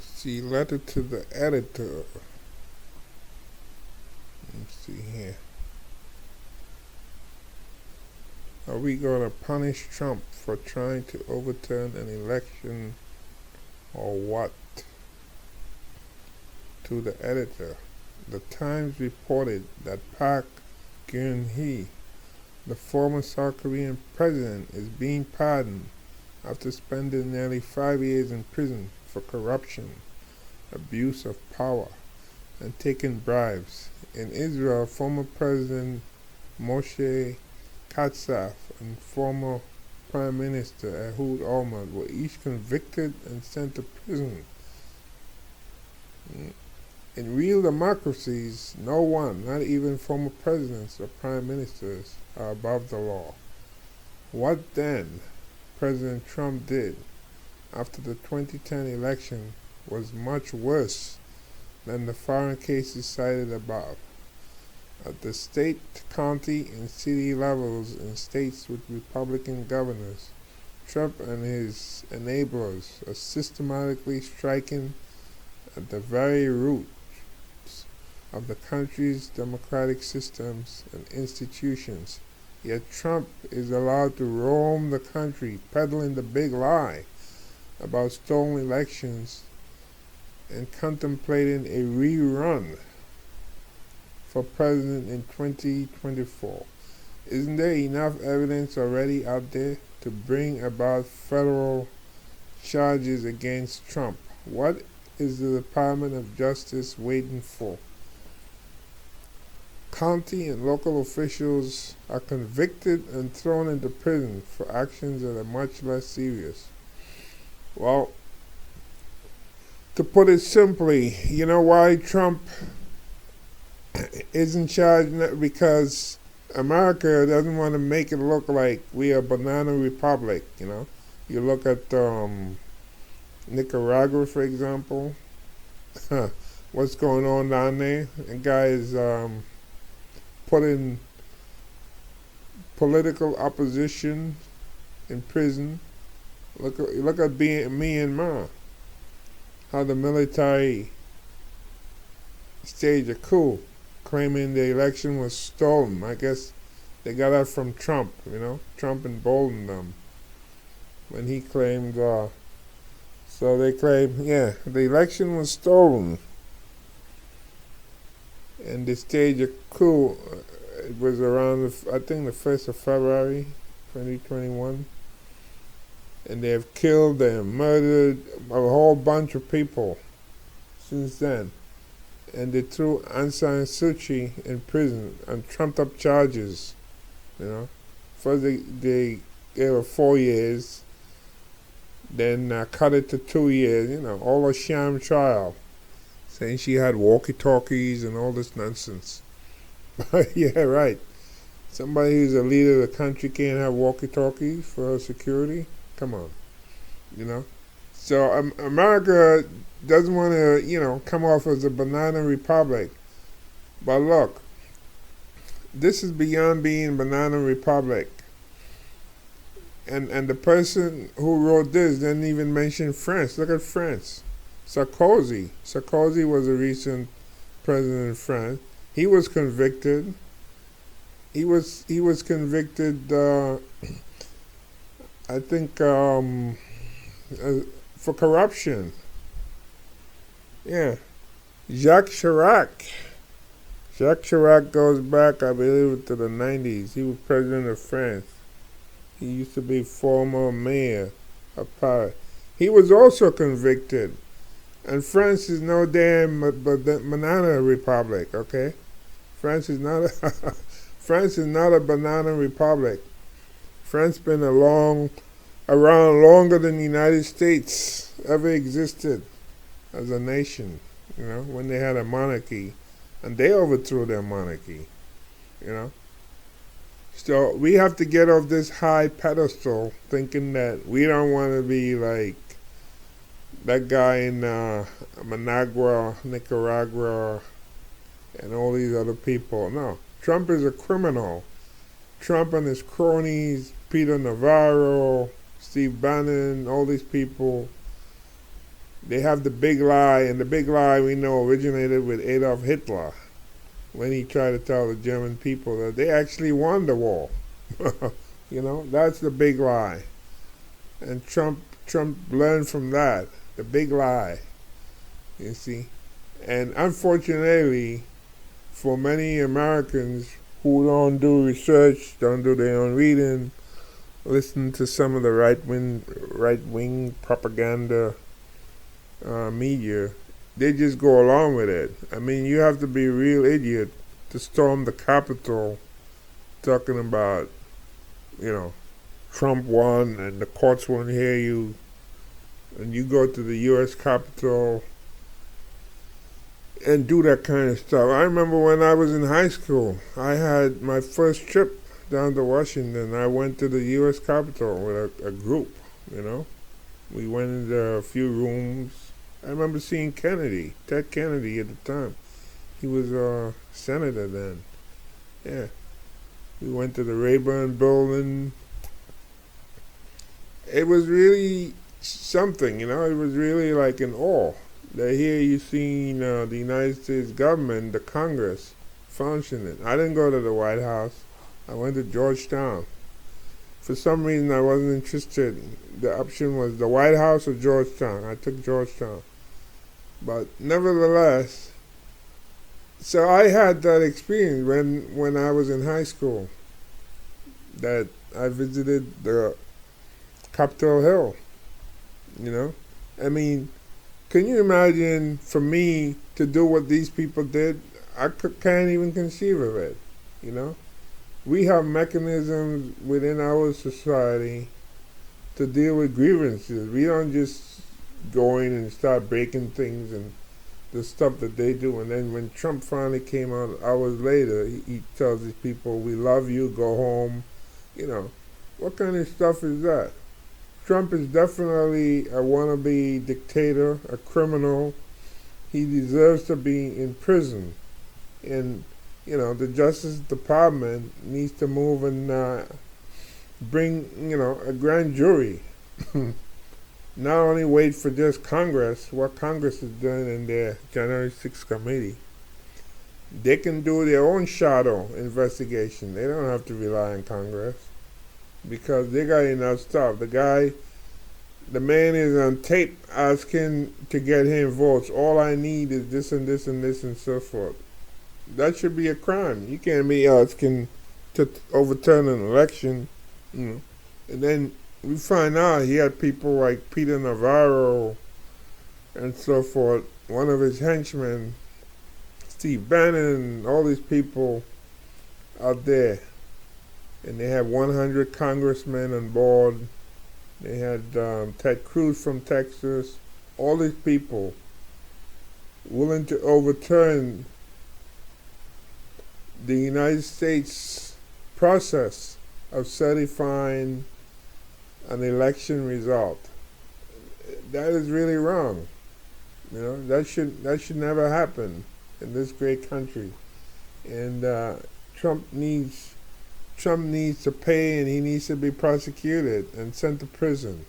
See, letter to the editor. Let's see here. Are we going to punish Trump for trying to overturn an election or what? To the editor. The Times reported that Park Geun-hye, the former South Korean president, is being pardoned after spending nearly 5 years in prison for corruption, abuse of power, and taking bribes. In Israel, former President Moshe Katsav and former Prime Minister Ehud Olmert were each convicted and sent to prison. In real democracies, no one, not even former presidents or prime ministers, are above the law. What then President Trump did after the 2010 election was much worse than the foreign cases cited above. At the state, county, and city levels in states with Republican governors, Trump and his enablers are systematically striking at the very roots of the country's democratic systems and institutions. Yet Trump is allowed to roam the country peddling the big lie about stolen elections and contemplating a rerun for president in 2024. Isn't there enough evidence already out there to bring about federal charges against Trump? What is the Department of Justice waiting for? County and local officials are convicted and thrown into prison for actions that are much less serious. Well, to put it simply, you know why Trump isn't charged? Because America doesn't want to make it look like we are a banana republic, you know. You look at Nicaragua, for example. What's going on down there? The guy is putting political opposition in prison. Look at Myanmar. How the military staged a coup, claiming the election was stolen. I guess they got that from Trump, you know. Trump emboldened them when he claimed, so they claimed, yeah, the election was stolen. And they staged a coup. It was around, I think, the 1st of February, 2021. And they have killed and murdered a whole bunch of people since then. And they threw Aung San Suu Kyi in prison on trumped up charges, you know. First they gave her 4 years, then cut it to 2 years, you know, all a sham trial, saying she had walkie-talkies and all this nonsense. Yeah, right. Somebody who's a leader of the country can't have walkie-talkies for her security? Come on, you know. So America doesn't want to, you know, come off as a banana republic. But look, this is beyond being banana republic. And the person who wrote this didn't even mention France. Look at France. Sarkozy. Sarkozy was a recent president of France. He was convicted. He was convicted, I think, for corruption. Yeah. Jacques Chirac. Jacques Chirac goes back, I believe, to the 90s. He was president of France. He used to be former mayor of Paris. He was also convicted. And France is no damn banana republic, okay? France is not a banana republic. France been around longer than the United States ever existed as a nation, you know, when they had a monarchy. And they overthrew their monarchy, you know. So we have to get off this high pedestal thinking that we don't want to be like that guy in Managua, Nicaragua, and all these other people. No, Trump is a criminal. Trump and his cronies, Peter Navarro, Steve Bannon, all these people, They have the big lie, and the big lie we know originated with Adolf Hitler when he tried to tell the German people that they actually won the war. That's the big lie. And Trump learned from that, the big lie, you see. And unfortunately, for many Americans who don't do research, don't do their own reading, listen to some of the right wing propaganda media, they just go along with it. I mean, you have to be a real idiot to storm the Capitol talking about, Trump won and the courts won't hear you, and you go to the U.S. Capitol and do that kind of stuff. I remember when I was in high school, I had my first trip down to Washington. I went to the U.S. Capitol with a group, We went into a few rooms. I remember seeing Ted Kennedy at the time. He was a senator then. Yeah. We went to the Rayburn building. It was really something, It was really like an awe. That here you seen the United States government, the Congress, functioning. I didn't go to the White House. I went to Georgetown. For some reason, I wasn't interested. The option was the White House or Georgetown. I took Georgetown. But nevertheless, so I had that experience when I was in high school, that I visited the Capitol Hill, I mean, can you imagine for me to do what these people did? Can't even conceive of it, We have mechanisms within our society to deal with grievances. We don't just go in and start breaking things and the stuff that they do. And then when Trump finally came out hours later, he tells these people, we love you, go home. What kind of stuff is that? Trump is definitely a wannabe dictator, a criminal. He deserves to be in prison. And, the Justice Department needs to move and bring, a grand jury. Not only wait for just Congress, what Congress is doing in their January 6th committee. They can do their own shadow investigation. They don't have to rely on Congress because they got enough stuff. The man is on tape asking to get him votes. All I need is this and this and this and so forth. That should be a crime. You can't be asking to overturn an election, And then we find out he had people like Peter Navarro and so forth. One of his henchmen, Steve Bannon, all these people out there. And they had 100 congressmen on board. They had Ted Cruz from Texas. All these people willing to overturn the United States process of certifying an election result. That is really wrong. That should never happen in this great country. And Trump needs to pay, and he needs to be prosecuted and sent to prison.